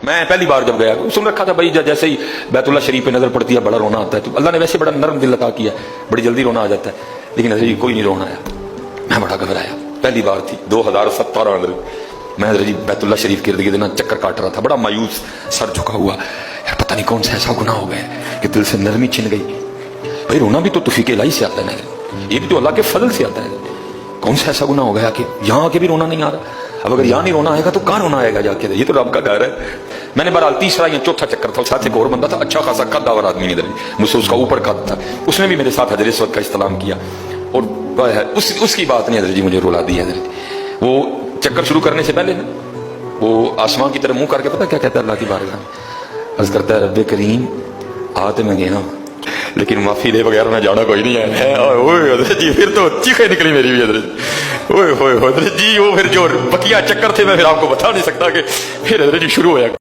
میں پہلی بار جب گیا سن رکھا تھا بھائی جیسے ہی بیت اللہ شریف پہ نظر پڑتی ہے بڑا رونا آتا ہے، تو اللہ نے ویسے بڑا نرم دل عطا کیا، بڑی جلدی رونا آ جاتا ہے، لیکن حضرت جی کوئی نہیں رونا آیا، میں بڑا گھبرایا، پہلی بار تھی 2017 میں میں حضرت جی بیت اللہ شریف کے ارد گرد چکر کاٹ رہا تھا، بڑا مایوس، سر جھکا ہوا، یار پتہ نہیں کون سا ایسا گناہ ہو گیا کہ دل سے نرمی چھن گئی۔ بھائی رونا بھی تو توفیق الہی سے آتا ہے نا، یہ بھی تو اللہ کے فضل سے آتا ہے، کون سا ایسا گناہ ہو گیا کہ یہاں آ کے بھی رونا نہیں آ رہا؟ اب اگر یہاں نہیں رونا آئے گا تو کہاں رونا آئے گا جا کے؟ یہ تو رب کا گھر ہے۔ میں نے بہرحال تیسرا یا چوتھا چکر تھا، ساتھ ایک اور بندہ تھا، اچھا خاصا قد داور آدمی ادھر، مجھ سے اس کا اوپر قد تھا، اس نے بھی میرے ساتھ حضرت اسود کا استلام کیا، اور اس کی بات نہیں حضرت جی مجھے رلا دی حضرت۔ وہ چکر شروع کرنے سے پہلے نا وہ آسمان کی طرف منہ کر کے پتہ کیا کہتا ہے اللہ کی بارگاہ میں؟ عرض کرتا ہے رب کریم آتے میں گیا لیکن معافی دے بغیر میں جانا کوئی نہیں ہے۔ اوئے حضرت جی پھر تو چیخیں نکلی میری بھی حضرت، اوئے ہوئے حضرت جی وہ پھر جو بقیہ چکر تھے میں پھر آپ کو بتا نہیں سکتا کہ پھر حضرت جی شروع ہوا۔